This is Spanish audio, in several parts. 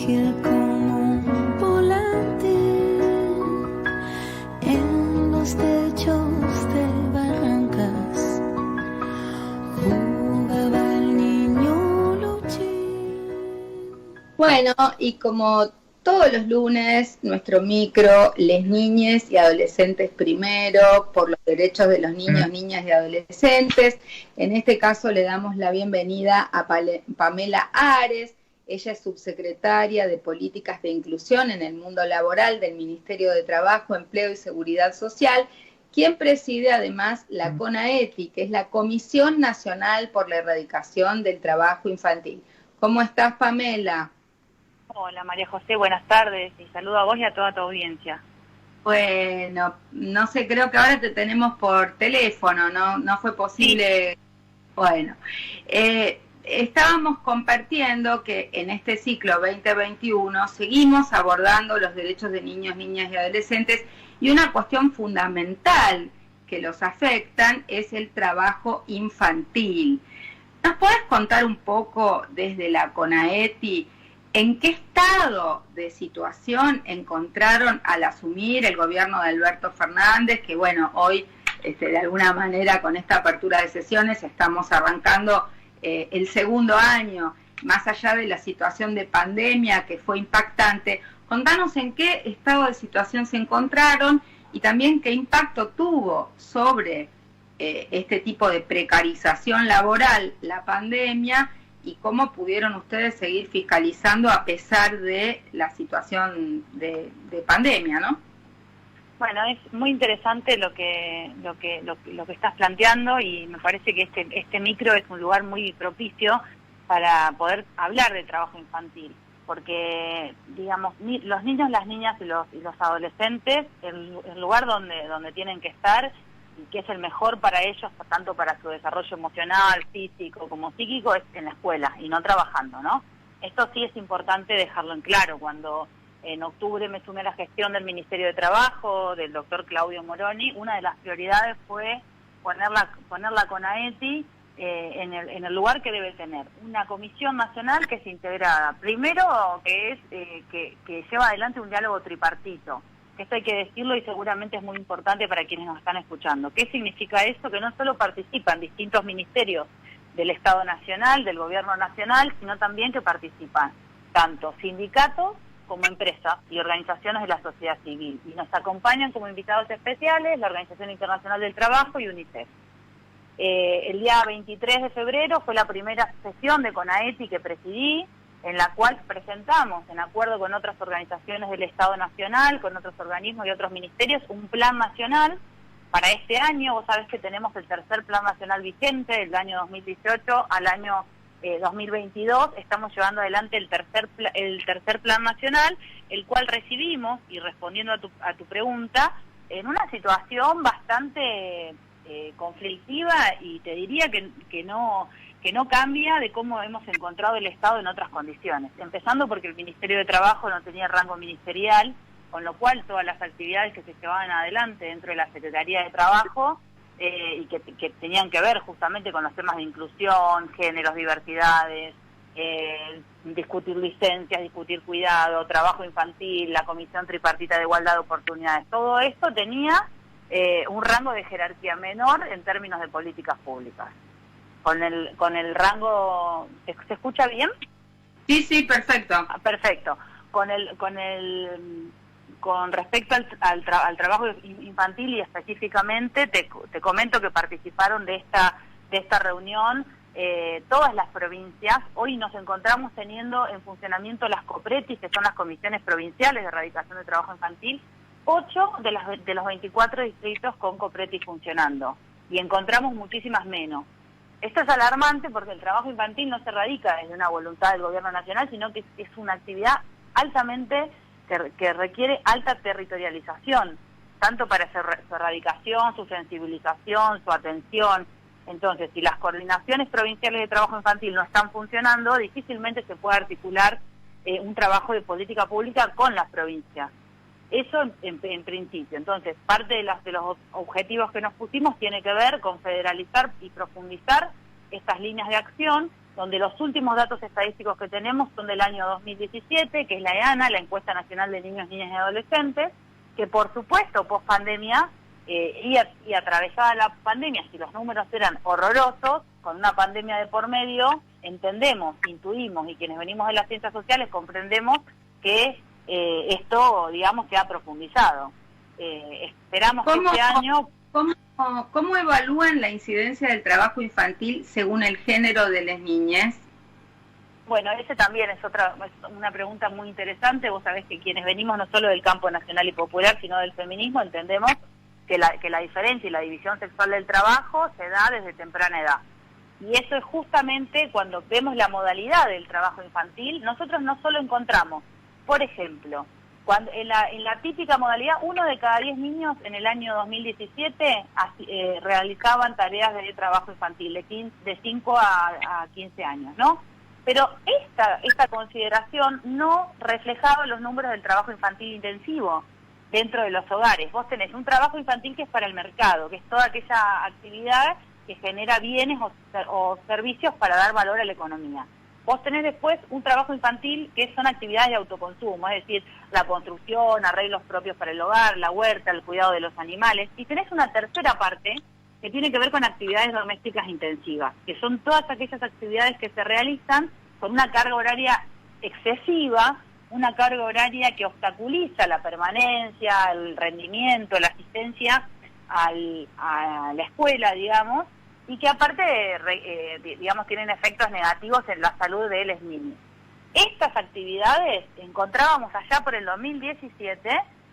ágil como un volante en los techos de barrancas. Jugaba el niño Luchín. Bueno, y como todos los lunes, nuestro micro, les niñes y adolescentes primero, por los derechos de los niños, niñas y adolescentes. En este caso le damos la bienvenida a Pamela Ares. Ella es subsecretaria de Políticas de Inclusión en el Mundo Laboral del Ministerio de Trabajo, Empleo y Seguridad Social, quien preside además la CONAETI, que es la Comisión Nacional por la Erradicación del Trabajo Infantil. ¿Cómo estás, Pamela? Hola María José, buenas tardes y saludo a vos y a toda tu audiencia. Bueno, no sé, creo que ahora te tenemos por teléfono, no fue posible. Sí. Bueno, estábamos compartiendo que en este ciclo 2021 seguimos abordando los derechos de niños, niñas y adolescentes, y una cuestión fundamental que los afectan es el trabajo infantil. ¿Nos podés contar un poco desde la CONAETI en qué estado de situación encontraron al asumir el gobierno de Alberto Fernández, que bueno, hoy de alguna manera con esta apertura de sesiones estamos arrancando el segundo año, más allá de la situación de pandemia que fue impactante? Contanos en qué estado de situación se encontraron y también qué impacto tuvo sobre este tipo de precarización laboral la pandemia, y cómo pudieron ustedes seguir fiscalizando a pesar de la situación de pandemia, ¿no? Bueno, es muy interesante lo que estás planteando, y me parece que este micro es un lugar muy propicio para poder hablar de trabajo infantil, porque digamos los niños, las niñas y los adolescentes, el lugar donde tienen que estar y que es el mejor para ellos, tanto para su desarrollo emocional, físico como psíquico, es en la escuela y no trabajando, ¿no? Esto sí es importante dejarlo en claro. Cuando en octubre me sumé a la gestión del Ministerio de Trabajo, del doctor Claudio Moroni, una de las prioridades fue poner la CONAETI en el lugar que debe tener. Una comisión nacional que es integrada. Primero, que lleva adelante un diálogo tripartito. Esto hay que decirlo y seguramente es muy importante para quienes nos están escuchando. ¿Qué significa eso? Que no solo participan distintos ministerios del Estado Nacional, del Gobierno Nacional, sino también que participan tanto sindicatos como empresas y organizaciones de la sociedad civil. Y nos acompañan como invitados especiales la Organización Internacional del Trabajo y UNICEF. El día 23 de febrero fue la primera sesión de CONAETI que presidí, en la cual presentamos, en acuerdo con otras organizaciones del Estado Nacional, con otros organismos y otros ministerios, un plan nacional para este año. Vos sabés que tenemos el tercer plan nacional vigente, del año 2018 al año 2022. Estamos llevando adelante el tercer plan nacional, el cual recibimos, y respondiendo a tu pregunta, en una situación bastante conflictiva, y te diría que no cambia de cómo hemos encontrado el Estado en otras condiciones. Empezando porque el Ministerio de Trabajo no tenía rango ministerial, con lo cual todas las actividades que se llevaban adelante dentro de la Secretaría de Trabajo y que tenían que ver justamente con los temas de inclusión, géneros, diversidades, discutir licencias, discutir cuidado, trabajo infantil, la Comisión Tripartita de Igualdad de Oportunidades, todo esto tenía un rango de jerarquía menor en términos de políticas públicas. Con el rango, ¿se escucha bien? Sí, perfecto. Perfecto. Con respecto al trabajo infantil, y específicamente te comento que participaron de esta reunión todas las provincias. Hoy nos encontramos teniendo en funcionamiento las COPRETIS, que son las Comisiones Provinciales de Erradicación de Trabajo Infantil, 8 de los 24 distritos con COPRETIS funcionando, y encontramos muchísimas menos. Esto es alarmante porque el trabajo infantil no se erradica desde una voluntad del Gobierno Nacional, sino que es una actividad altamente que requiere alta territorialización, tanto para su erradicación, su sensibilización, su atención. Entonces, si las coordinaciones provinciales de trabajo infantil no están funcionando, difícilmente se puede articular un trabajo de política pública con las provincias. Eso en principio. Entonces, parte de los objetivos que nos pusimos tiene que ver con federalizar y profundizar estas líneas de acción donde los últimos datos estadísticos que tenemos son del año 2017, que es la EANA, la Encuesta Nacional de Niños, Niñas y Adolescentes, que por supuesto, post pandemia, y atravesada la pandemia, si los números eran horrorosos, con una pandemia de por medio, entendemos, intuimos, y quienes venimos de las ciencias sociales comprendemos que esto, digamos, se ha profundizado. Esperamos que este año... ¿Cómo evalúan la incidencia del trabajo infantil según el género de las niñas? Bueno, ese también es una pregunta muy interesante. Vos sabés que quienes venimos no solo del campo nacional y popular, sino del feminismo, entendemos que la diferencia y la división sexual del trabajo se da desde temprana edad. Y eso es justamente cuando vemos la modalidad del trabajo infantil. Nosotros no solo encontramos, por ejemplo, cuando en la típica modalidad, 1 de cada 10 niños en el año 2017 realizaban tareas de trabajo infantil, de 5 a 15 años, ¿no? Pero esta consideración no reflejaba los números del trabajo infantil intensivo dentro de los hogares. Vos tenés un trabajo infantil que es para el mercado, que es toda aquella actividad que genera bienes o servicios para dar valor a la economía. Vos tenés después un trabajo infantil que son actividades de autoconsumo, es decir, la construcción, arreglos propios para el hogar, la huerta, el cuidado de los animales. Y tenés una tercera parte que tiene que ver con actividades domésticas intensivas, que son todas aquellas actividades que se realizan con una carga horaria excesiva, una carga horaria que obstaculiza la permanencia, el rendimiento, la asistencia a la escuela, digamos, y que aparte, digamos, tienen efectos negativos en la salud de los niños. Estas actividades encontrábamos allá por el 2017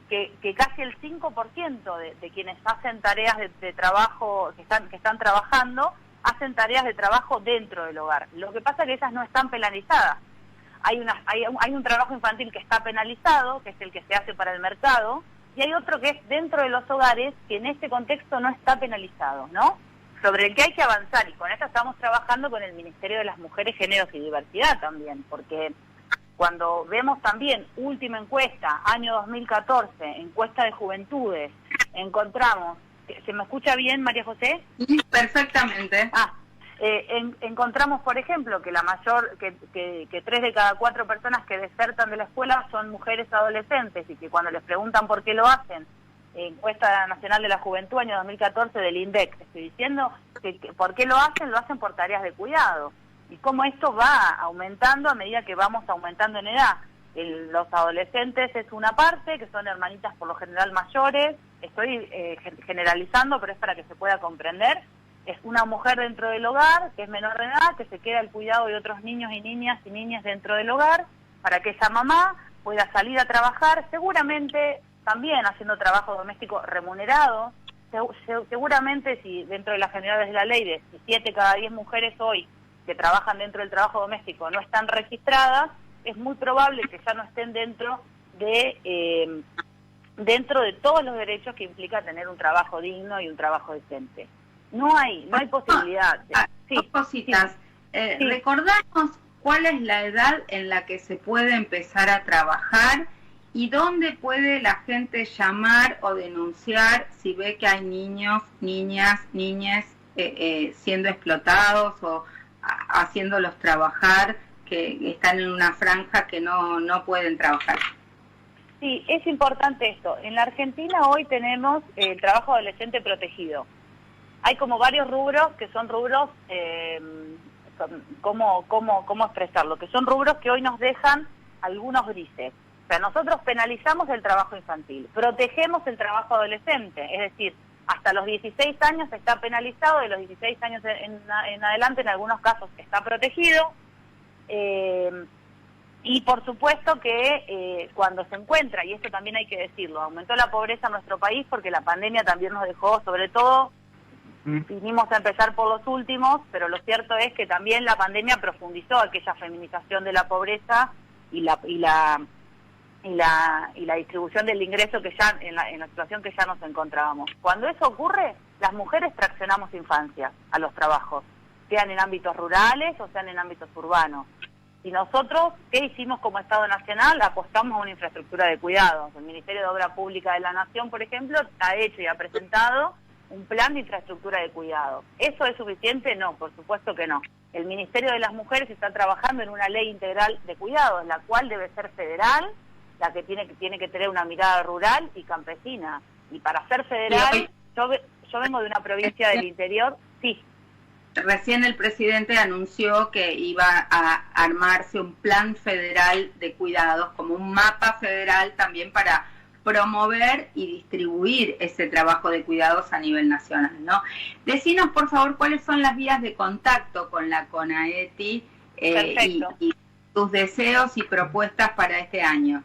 que casi el 5% de quienes hacen tareas de trabajo, que están trabajando, hacen tareas de trabajo dentro del hogar. Lo que pasa es que esas no están penalizadas. Hay un trabajo infantil que está penalizado, que es el que se hace para el mercado, y hay otro que es dentro de los hogares, que en este contexto no está penalizado, ¿no? Sobre el que hay que avanzar, y con esto estamos trabajando con el Ministerio de las Mujeres, Géneros y Diversidad también, porque cuando vemos también última encuesta, año 2014, encuesta de juventudes, encontramos, ¿se me escucha bien, María José? Perfectamente. Encontramos, por ejemplo, que que 3 de cada 4 personas que desertan de la escuela son mujeres adolescentes, y que cuando les preguntan por qué lo hacen, encuesta nacional de la juventud, año 2014 del INDEC, estoy diciendo que por qué lo hacen por tareas de cuidado, y cómo esto va aumentando a medida que vamos aumentando en edad. Los adolescentes es una parte, que son hermanitas por lo general mayores, estoy generalizando, pero es para que se pueda comprender. Es una mujer dentro del hogar, que es menor de edad, que se queda al cuidado de otros niños y niñas dentro del hogar, para que esa mamá pueda salir a trabajar, seguramente también haciendo trabajo doméstico remunerado. Seguramente, si dentro de las generalidades de la ley, de 7 cada 10 mujeres hoy que trabajan dentro del trabajo doméstico no están registradas, es muy probable que ya no estén dentro de todos los derechos que implica tener un trabajo digno y un trabajo decente. No hay posibilidad. Dos cositas. Sí. Recordamos cuál es la edad en la que se puede empezar a trabajar y dónde puede la gente llamar o denunciar si ve que hay niños, niñas siendo explotados o haciéndolos trabajar, que están en una franja que no pueden trabajar. Sí, es importante esto. En la Argentina hoy tenemos el trabajo adolescente protegido. Hay como varios rubros que son rubros, ¿cómo expresarlo? Que son rubros que hoy nos dejan algunos grises. O sea, nosotros penalizamos el trabajo infantil, protegemos el trabajo adolescente, es decir, hasta los 16 años está penalizado, de los 16 años en adelante en algunos casos está protegido, y por supuesto que cuando se encuentra, y esto también hay que decirlo, aumentó la pobreza en nuestro país porque la pandemia también nos dejó, sobre todo, vinimos a empezar por los últimos, pero lo cierto es que también la pandemia profundizó aquella feminización de la pobreza y la distribución del ingreso que ya en la situación que ya nos encontrábamos. Cuando eso ocurre, las mujeres traccionamos infancia a los trabajos, sean en ámbitos rurales o sean en ámbitos urbanos. Y nosotros, ¿qué hicimos como Estado Nacional? Apostamos a una infraestructura de cuidados. El Ministerio de Obra Pública de la Nación, por ejemplo, ha hecho y ha presentado un plan de infraestructura de cuidado. ¿Eso es suficiente? No, por supuesto que no. El Ministerio de las Mujeres está trabajando en una ley integral de cuidados, la cual debe ser federal, la que tiene que tener una mirada rural y campesina. Y para ser federal, yo vengo de una provincia del interior, sí. Recién el presidente anunció que iba a armarse un plan federal de cuidados, como un mapa federal también para promover y distribuir ese trabajo de cuidados a nivel nacional, ¿no? Decinos, por favor, cuáles son las vías de contacto con la CONAETI y tus deseos y propuestas para este año.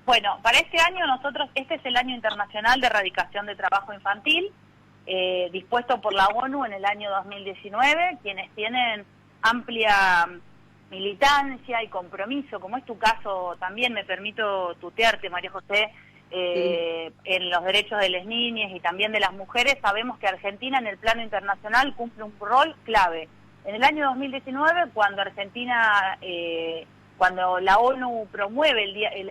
Bueno, para este año este es el Año Internacional de Erradicación de Trabajo Infantil, dispuesto por la ONU en el año 2019, quienes tienen amplia militancia y compromiso, como es tu caso también, me permito tutearte, María José, en los derechos de las niñas y también de las mujeres. Sabemos que Argentina en el plano internacional cumple un rol clave. En el año 2019, cuando la ONU promueve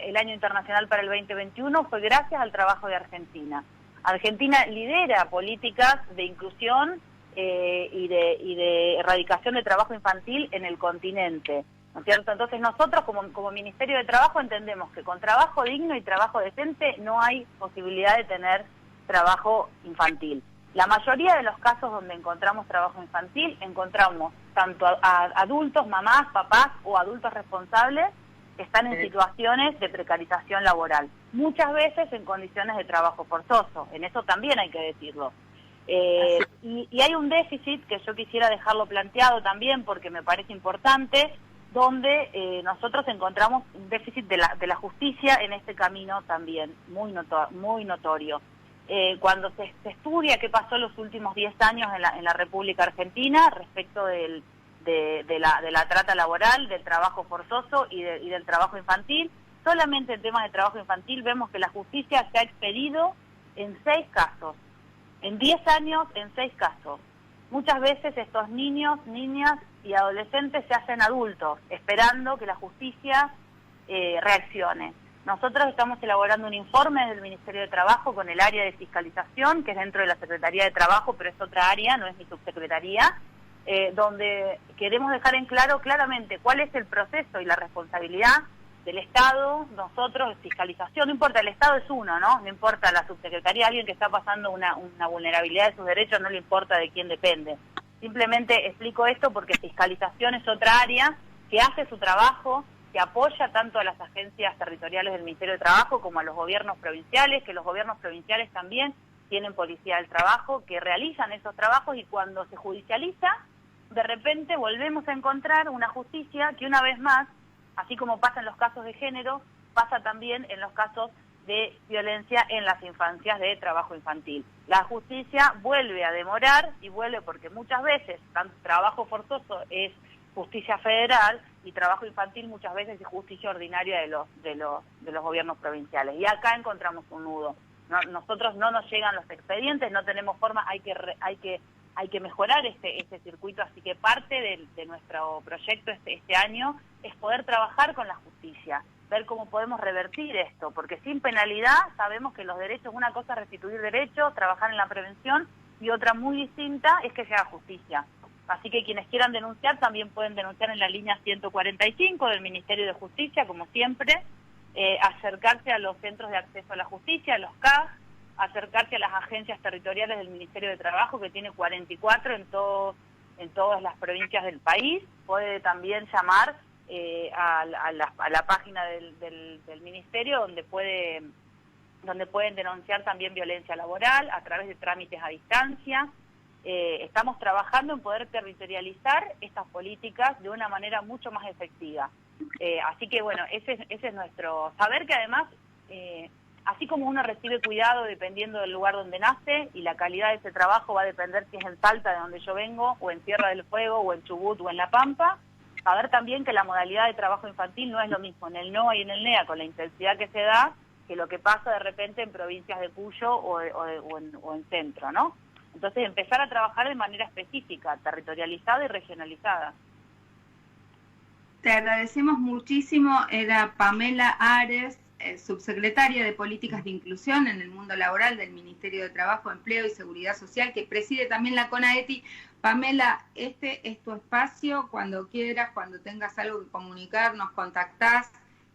el Año Internacional para el 2021, fue gracias al trabajo de Argentina. Argentina lidera políticas de inclusión y de erradicación de trabajo infantil en el continente, ¿no es cierto? Entonces nosotros como Ministerio de Trabajo entendemos que con trabajo digno y trabajo decente no hay posibilidad de tener trabajo infantil. La mayoría de los casos donde encontramos trabajo infantil, encontramos tanto a adultos, mamás, papás o adultos responsables que están en situaciones de precarización laboral, muchas veces en condiciones de trabajo forzoso, en eso también hay que decirlo. Y hay un déficit que yo quisiera dejarlo planteado también porque me parece importante, donde nosotros encontramos un déficit de la justicia en este camino también, muy notorio. Cuando se estudia qué pasó en los últimos 10 años en la República Argentina respecto de la trata laboral, del trabajo forzoso y del trabajo infantil, solamente en temas de trabajo infantil vemos que la justicia se ha expedido en 6 casos, en 10 años en 6 casos. Muchas veces estos niños, niñas y adolescentes se hacen adultos, esperando que la justicia reaccione. Nosotros estamos elaborando un informe del Ministerio de Trabajo con el área de fiscalización, que es dentro de la Secretaría de Trabajo, pero es otra área, no es mi subsecretaría, donde queremos dejar en claro claramente cuál es el proceso y la responsabilidad del Estado. Nosotros, fiscalización, no importa, el Estado es uno, ¿no? No importa la subsecretaría, alguien que está pasando una vulnerabilidad de sus derechos, no le importa de quién depende. Simplemente explico esto porque fiscalización es otra área que hace su trabajo, que apoya tanto a las agencias territoriales del Ministerio de Trabajo como a los gobiernos provinciales, que los gobiernos provinciales también tienen policía del trabajo, que realizan esos trabajos, y cuando se judicializa, de repente volvemos a encontrar una justicia que una vez más, así como pasa en los casos de género, pasa también en los casos de violencia en las infancias, de trabajo infantil. La justicia vuelve a demorar, y vuelve porque muchas veces tanto trabajo forzoso es justicia federal y trabajo infantil muchas veces es justicia ordinaria de los gobiernos provinciales. Y acá encontramos un nudo. Nosotros no nos llegan los expedientes, no tenemos forma, hay que mejorar este circuito, así que parte de nuestro proyecto este año es poder trabajar con la justicia, ver cómo podemos revertir esto, porque sin penalidad sabemos que los derechos, una cosa es restituir derechos, trabajar en la prevención, y otra muy distinta es que se haga justicia. Así que quienes quieran denunciar también pueden denunciar en la línea 145 del Ministerio de Justicia, como siempre, acercarse a los centros de acceso a la justicia, a los CAG, acercarse a las agencias territoriales del Ministerio de Trabajo, que tiene 44 en todas las provincias del país. Puede también llamar a la página del Ministerio, donde pueden denunciar también violencia laboral a través de trámites a distancia. Estamos trabajando en poder territorializar estas políticas de una manera mucho más efectiva. Así que bueno, ese es nuestro saber, que además, así como uno recibe cuidado dependiendo del lugar donde nace, y la calidad de ese trabajo va a depender si es en Salta, de donde yo vengo, o en Tierra del Fuego, o en Chubut, o en La Pampa, saber también que la modalidad de trabajo infantil no es lo mismo en el NOA y en el NEA, con la intensidad que se da, que lo que pasa de repente en provincias de Cuyo o en Centro, ¿no? Entonces empezar a trabajar de manera específica, territorializada y regionalizada. Te agradecemos muchísimo. Era Pamela Ares, subsecretaria de Políticas de Inclusión en el mundo laboral del Ministerio de Trabajo, Empleo y Seguridad Social, que preside también la CONAETI. Pamela, este es tu espacio, cuando quieras, cuando tengas algo que comunicar, nos contactás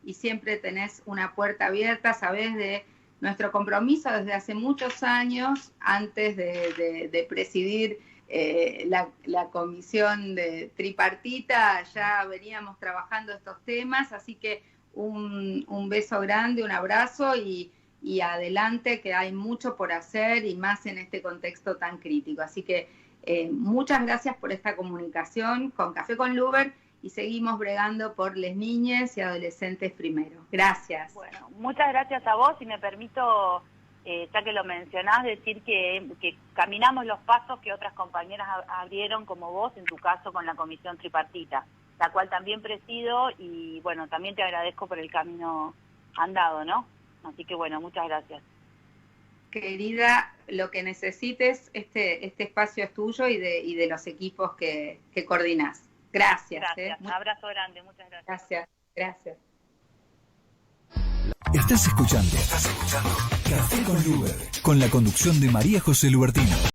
y siempre tenés una puerta abierta. Sabés de nuestro compromiso desde hace muchos años, antes de presidir la comisión de tripartita, ya veníamos trabajando estos temas, así que un beso grande, un abrazo y adelante, que hay mucho por hacer y más en este contexto tan crítico. Así que muchas gracias por esta comunicación con Café con Luber y seguimos bregando por las niñas y adolescentes primero. Gracias. Bueno, muchas gracias a vos y me permito, ya que lo mencionás, decir que caminamos los pasos que otras compañeras abrieron, como vos, en tu caso con la comisión tripartita, la cual también presido y bueno, también te agradezco por el camino andado, ¿no? Así que bueno, muchas gracias. Querida, lo que necesites, este espacio es tuyo y de los equipos que coordinás. Gracias. Gracias, un abrazo grande, muchas gracias. Gracias. Estás escuchando Café con Luber, con la conducción de María José Lubertino.